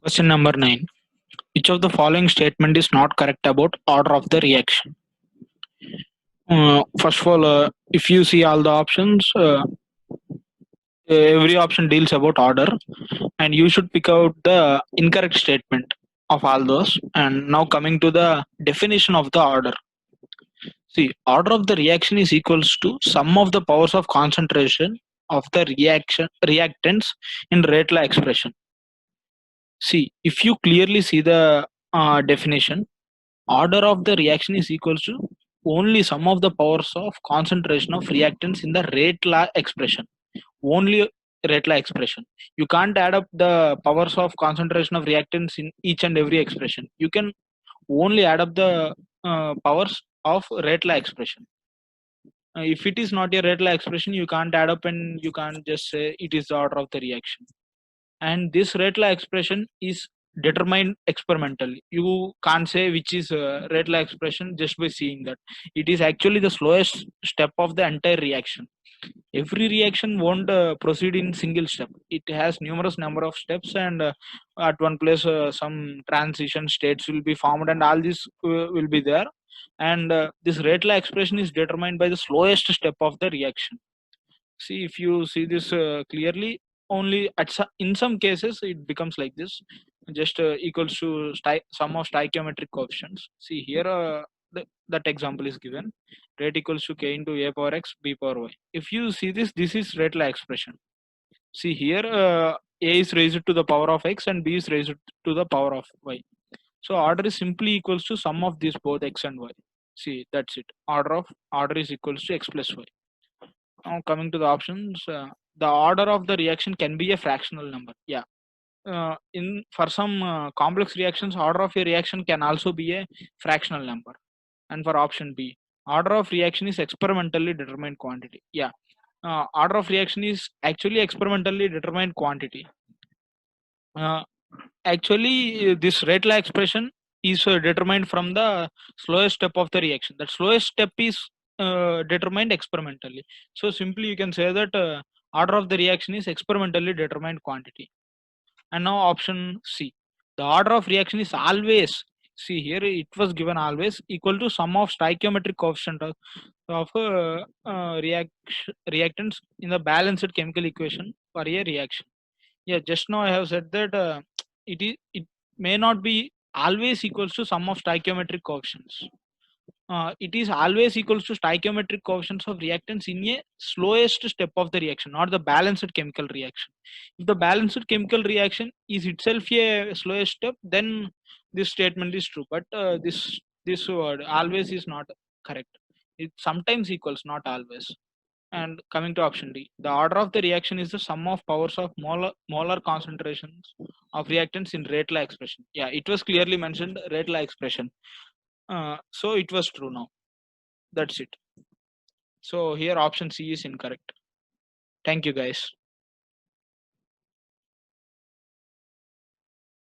Question number 9. Which of the following statement is not correct about order of the reaction? First of all, if you see all the options, every option deals about order, and you should pick out the incorrect statement of all those. And now coming to the definition of the order. See, order of the reaction is equals to sum of the powers of concentration of the reactants in rate law expression. See, if you clearly see the definition, order of the reaction is equals to only sum of the powers of concentration of reactants in the rate law expression. Only rate law expression. You can't add up the powers of concentration of reactants in each and every expression. You can only add up the powers of rate law expression. If it is not a rate law expression, you can't add up and you can't just say it is the order of the reaction. And this rate law expression is determined experimentally. You can't say which is rate law expression just by seeing that. It is actually the slowest step of the entire reaction. Every reaction won't proceed in single step. It has numerous number of steps, and at one place some transition states will be formed, and all this will be there. And this rate law expression is determined by the slowest step of the reaction. See, if you see this clearly, only in some cases it becomes like this, just equals to sum of stoichiometric coefficients. See here, that example is given. Rate equals to k into a power x b power y. If you see this is rate law expression. See here, a is raised to the power of x and b is raised to the power of y. So order is simply equals to sum of these both x and y. See, that's it. Order is equals to x plus y. Now coming to the options, the order of the reaction can be a fractional number. Yeah. In for some complex reactions, order of a reaction can also be a fractional number. And for option B, order of reaction is experimentally determined quantity. Yeah. Order of reaction is actually experimentally determined quantity. Uh, Actually, this rate law expression is determined from the slowest step of the reaction. That slowest step is determined experimentally. So simply you can say that order of the reaction is experimentally determined quantity. And now option C, the order of reaction is always, see here it was given always equal to sum of stoichiometric coefficient of reactants in the balanced chemical equation for a reaction. Yeah, just now I have said that it may not be always equals to sum of stoichiometric coefficients. It is always equals to stoichiometric coefficients of reactants in a slowest step of the reaction, not the balanced chemical reaction. If the balanced chemical reaction is itself a slowest step, then this statement is true. But this word always is not correct. It sometimes equals, not always. And coming to option D, the order of the reaction is the sum of powers of molar concentrations of reactants in rate law expression. Yeah, it was clearly mentioned rate law expression. So it was true now. That's it. So here option C is incorrect. Thank you guys.